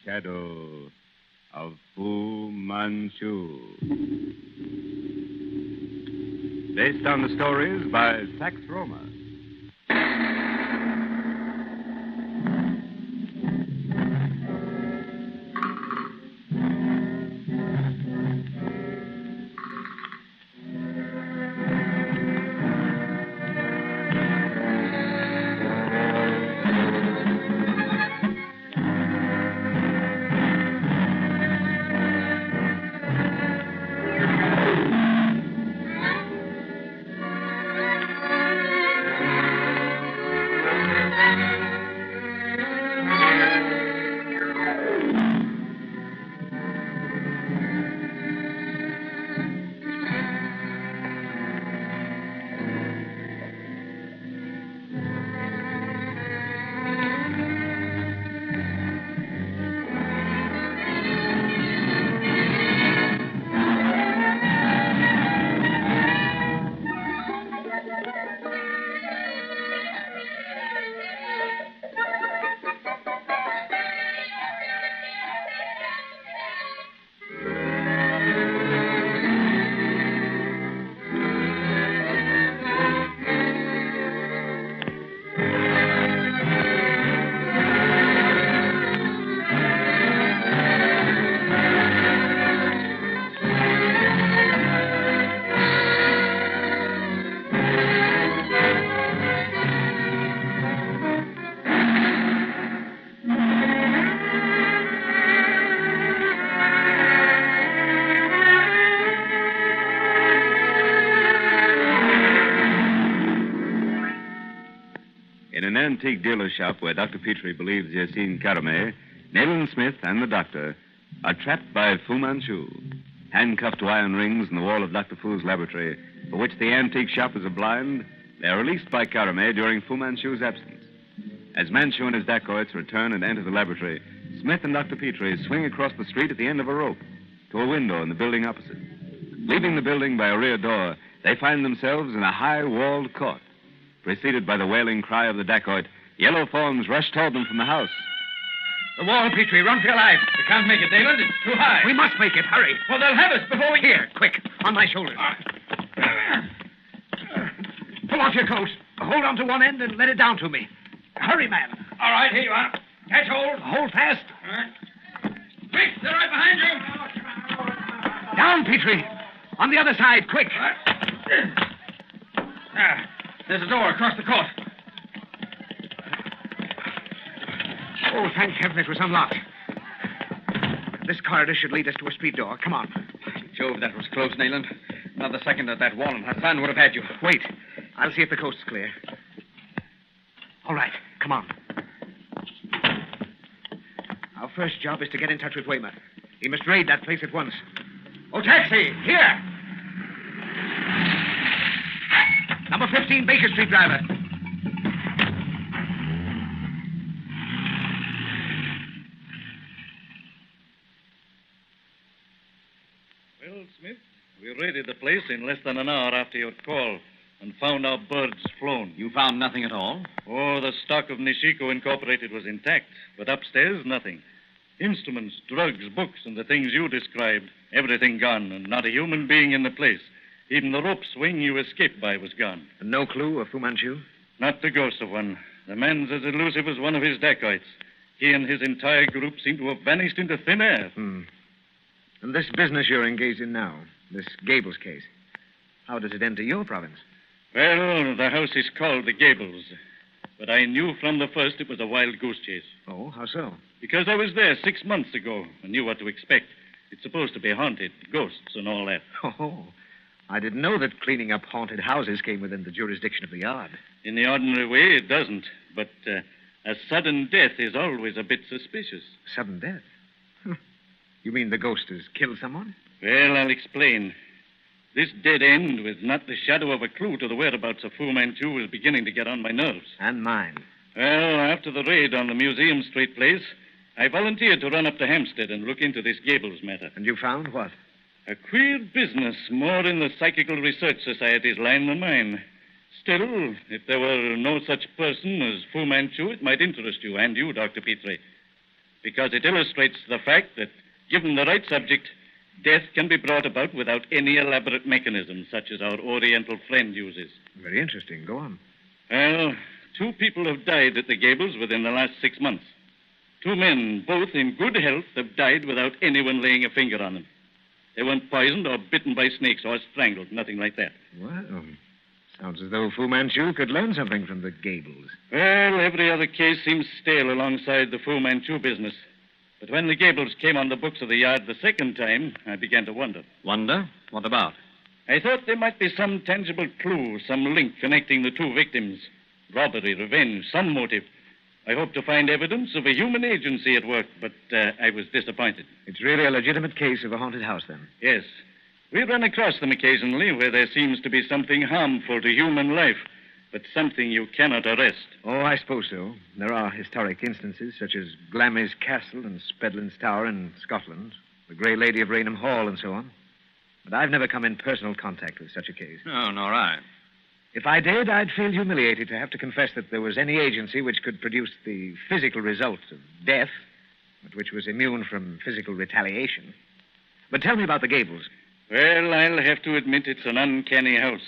Shadow of Fu Manchu. Based on the stories by Sax Rohmer. In an antique dealer's shop where Dr. Petrie believes he has seen Carame, Nayland Smith and the doctor are trapped by Fu Manchu. Handcuffed to iron rings in the wall of Dr. Fu's laboratory, for which the antique shop is a blind, they are released by Carame during Fu Manchu's absence. As Manchu and his dacoits return and enter the laboratory, Smith and Dr. Petrie swing across the street at the end of a rope to a window in the building opposite. Leaving the building by a rear door, they find themselves in a high-walled court. Preceded by the wailing cry of the dacoit, yellow forms rush toward them from the house. The wall, Petrie. Run for your life. We can't make it, David. It's too high. We must make it. Hurry. Well, they'll have us before we... Here, quick. On my shoulders. Pull off your coat. Hold on to one end and let it down to me. Hurry, man. All right, here you are. Catch hold. Hold fast. All right. Quick, they're right behind you. Down, Petrie. On the other side, quick. There's a door across the court. Oh, thank heaven it was unlocked. This corridor should lead us to a street door. Come on. Jove, that was close, Nayland. Another second at that wall and Hassan would have had you. Wait. I'll see if the coast's clear. All right. Come on. Our first job is to get in touch with Weymouth. He must raid that place at once. Oh, taxi! Here! Number 15, Baker Street, driver. Well, Smith, we raided the place in less than an hour after your call and found our birds flown. You found nothing at all? Oh, the stock of Nishiko Incorporated was intact, but upstairs, nothing. Instruments, drugs, books, and the things you described, everything gone, and not a human being in the place. Even the rope swing you escaped by was gone. And no clue of Fu Manchu? Not the ghost of one. The man's as elusive as one of his dacoits. He and his entire group seem to have vanished into thin air. And this business you're engaged in now, this Gables case, how does it enter your province? Well, the house is called the Gables. But I knew from the first it was a wild goose chase. Oh, how so? Because I was there 6 months ago and knew what to expect. It's supposed to be haunted, ghosts and all that. Oh, I didn't know that cleaning up haunted houses came within the jurisdiction of the yard. In the ordinary way, it doesn't. But a sudden death is always a bit suspicious. Sudden death? You mean the ghost has killed someone? Well, I'll explain. This dead end with not the shadow of a clue to the whereabouts of Fu Manchu was beginning to get on my nerves. And mine. Well, after the raid on the Museum Street place, I volunteered to run up to Hampstead and look into this Gables matter. And you found what? A queer business, more in the Psychical Research Society's line than mine. Still, if there were no such person as Fu Manchu, it might interest you, and you, Dr. Petrie. because it illustrates the fact that, given the right subject, death can be brought about without any elaborate mechanism, such as our Oriental friend uses. Very interesting. Go on. Well, 2 people have died at the Gables within the last 6 months. 2 men, both in good health, have died without anyone laying a finger on them. They weren't poisoned or bitten by snakes or strangled, nothing like that. Well, sounds as though Fu Manchu could learn something from the Gables. Well, every other case seems stale alongside the Fu Manchu business. But when the Gables came on the books of the yard the second time, I began to wonder. Wonder? What about? I thought there might be some tangible clue, some link connecting the 2 victims. Robbery, revenge, some motive. I hoped to find evidence of a human agency at work, but I was disappointed. It's really a legitimate case of a haunted house, then? Yes. We run across them occasionally where there seems to be something harmful to human life, but something you cannot arrest. Oh, I suppose so. There are historic instances, such as Glamis Castle and Spedlin's Tower in Scotland, the Grey Lady of Raynham Hall, and so on. But I've never come in personal contact with such a case. Oh, nor I. If I did, I'd feel humiliated to have to confess that there was any agency which could produce the physical result of death, but which was immune from physical retaliation. But tell me about the Gables. Well, I'll have to admit it's an uncanny house.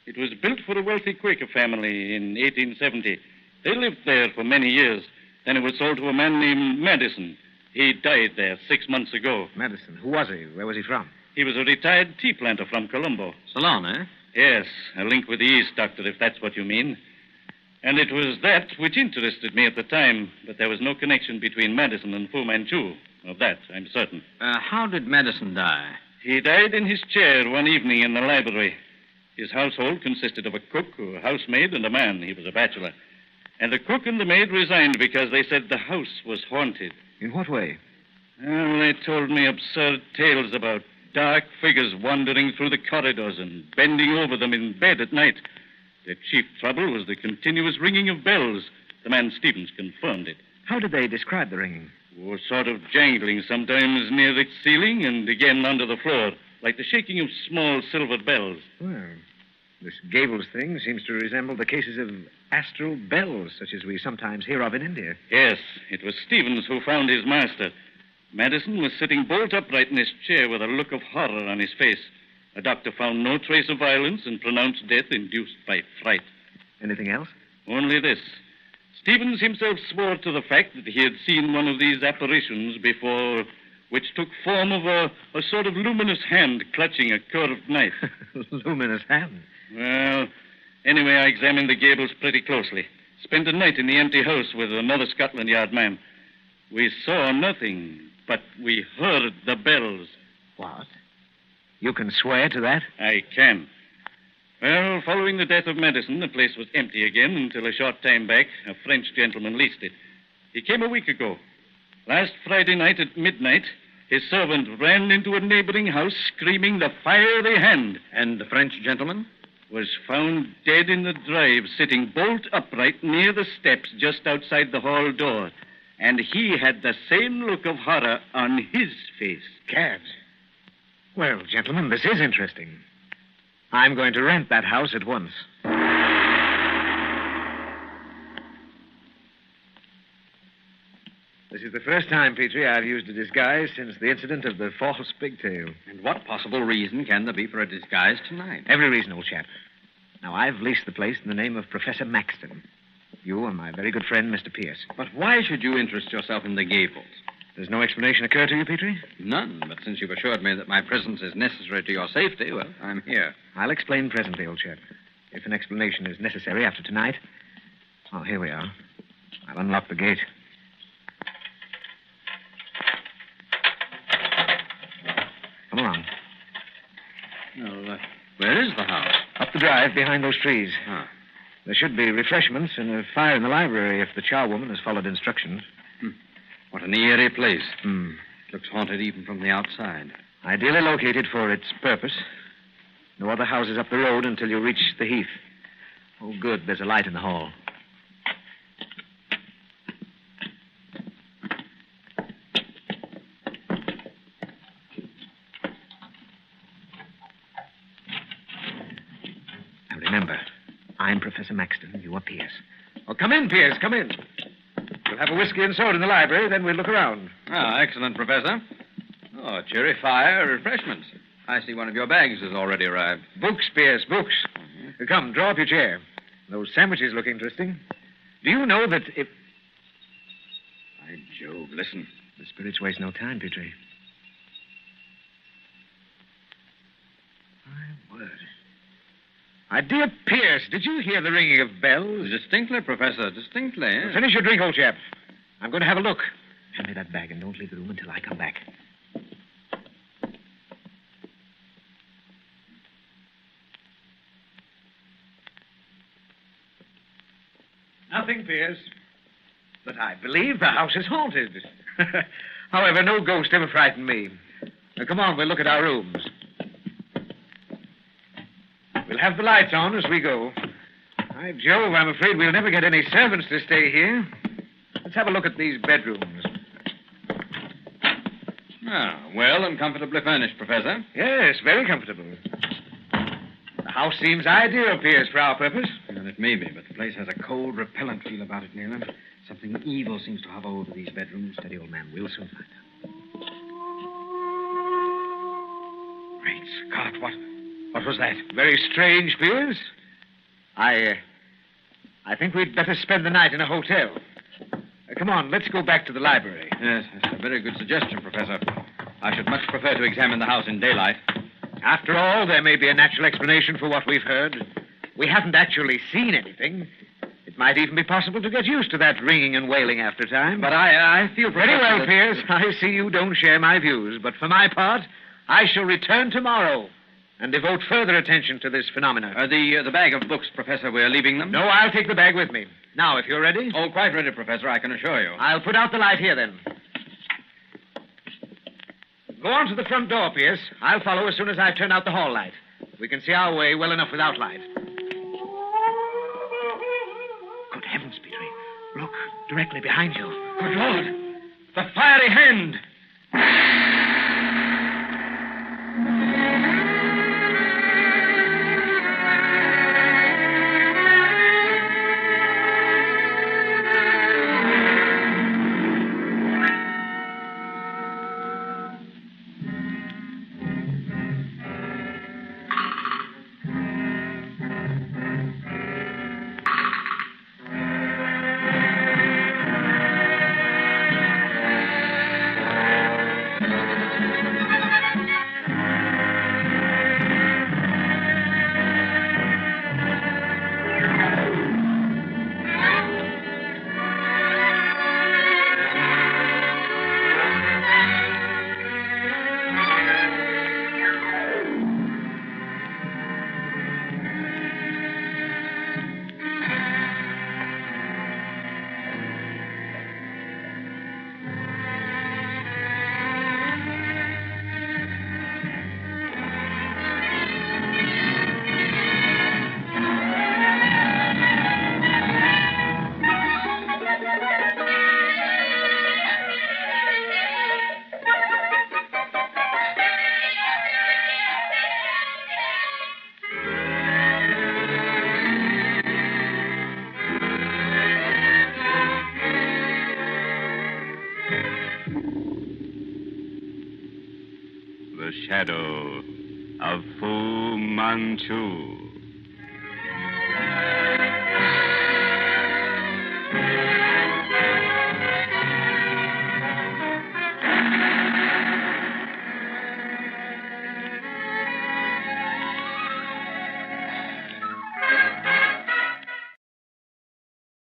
It was built for a wealthy Quaker family in 1870. They lived there for many years. Then it was sold to a man named Madison. He died there 6 months ago. Madison. Who was he? Where was he from? He was a retired tea planter from Colombo. Ceylon, eh? Yes, a link with the East, Doctor, if that's what you mean. And it was that which interested me at the time, but there was no connection between Madison and Fu Manchu. Of that, I'm certain. How did Madison die? He died in his chair one evening in the library. His household consisted of a cook, a housemaid, and a man. He was a bachelor. And the cook and the maid resigned because they said the house was haunted. In what way? Well, they told me absurd tales about dark figures wandering through the corridors and bending over them in bed at night. Their chief trouble was the continuous ringing of bells. The man Stevens confirmed it. How did they describe the ringing? Oh, sort of jangling, sometimes near the ceiling and again under the floor, like the shaking of small silver bells. Well, this Gables thing seems to resemble the cases of astral bells, such as we sometimes hear of in India. Yes, it was Stevens who found his master. Madison was sitting bolt upright in his chair with a look of horror on his face. A doctor found no trace of violence and pronounced death induced by fright. Anything else? Only this. Stevens himself swore to the fact that he had seen one of these apparitions before, which took form of a sort of luminous hand clutching a curved knife. Luminous hand? Well, anyway, I examined the Gables pretty closely. Spent a night in the empty house with another Scotland Yard man. We saw nothing, but we heard the bells. What? You can swear to that? I can. Well, following the death of Madison, the place was empty again until a short time back, a French gentleman leased it. He came a week ago. Last Friday night at midnight, his servant ran into a neighboring house screaming the fiery hand. And the French gentleman? Was found dead in the drive, sitting bolt upright near the steps just outside the hall door. And he had the same look of horror on his face. Cad. Well, gentlemen, this is interesting. I'm going to rent that house at once. This is the first time, Petrie, I've used a disguise since the incident of the false pigtail. And what possible reason can there be for a disguise tonight? Every reason, old chap. Now, I've leased the place in the name of Professor Maxton. You and my very good friend, Mr. Pierce. But why should you interest yourself in the Gables? Does no explanation occur to you, Petrie? None, but since you've assured me that my presence is necessary to your safety, well, I'm here. I'll explain presently, old chap. If an explanation is necessary after tonight. Oh, here we are. I'll unlock the gate. Come along. Well, where is the house? Up the drive behind those trees. Ah. There should be refreshments and a fire in the library if the charwoman has followed instructions. What an eerie place. It looks haunted even from the outside. Ideally located for its purpose. No other houses up the road until you reach the heath. Oh, good. There's a light in the hall. Now, remember, I'm Professor Maxton. You are Pierce. Oh, come in, Pierce. Come in. You'll have a whiskey and soda in the library, then we'll look around. Ah, excellent, Professor. Oh, a cheery fire, refreshments. I see one of your bags has already arrived. Books, Pierce, books. Come, draw up your chair. Those sandwiches look interesting. Do you know that if... By Jove, listen. The spirits waste no time, Petrie. My word. My dear Pierce, did you hear the ringing of bells? Distinctly, Professor, distinctly. Eh? Well, finish your drink, old chap. I'm going to have a look. Hand me that bag and don't leave the room until I come back. Nothing, Pierce. But I believe the house is haunted. However, no ghost ever frightened me. Now, come on, we'll look at our rooms. We'll have the lights on as we go. By Jove, I'm afraid we'll never get any servants to stay here. Let's have a look at these bedrooms. Ah, well and comfortably furnished, Professor. Yes, very comfortable. The house seems ideal, Pierce, for our purpose. Well, it may be, but the place has a cold, repellent feel about it, Nayland. Something evil seems to hover over these bedrooms. Steady, old man. We'll soon find out. Great Scott, what was that? Very strange, Pierce. I think we'd better spend the night in a hotel. Come on, let's go back to the library. Yes, that's a very good suggestion, Professor. I should much prefer to examine the house in daylight. After all, there may be a natural explanation for what we've heard. We haven't actually seen anything. It might even be possible to get used to that ringing and wailing after time. But I feel, Professor, very well, Pierce. I see you don't share my views. But for my part, I shall return tomorrow and devote further attention to this phenomenon. The bag of books, Professor, we're leaving them? No, I'll take the bag with me. Now, if you're ready. Oh, quite ready, Professor, I can assure you. I'll put out the light here, then. Go on to the front door, Pierce. I'll follow as soon as I turn out the hall light. We can see our way well enough without light. Good heavens, Petrie. Look, directly behind you. Good Lord! The fiery hand! The Shadow of Fu Manchu.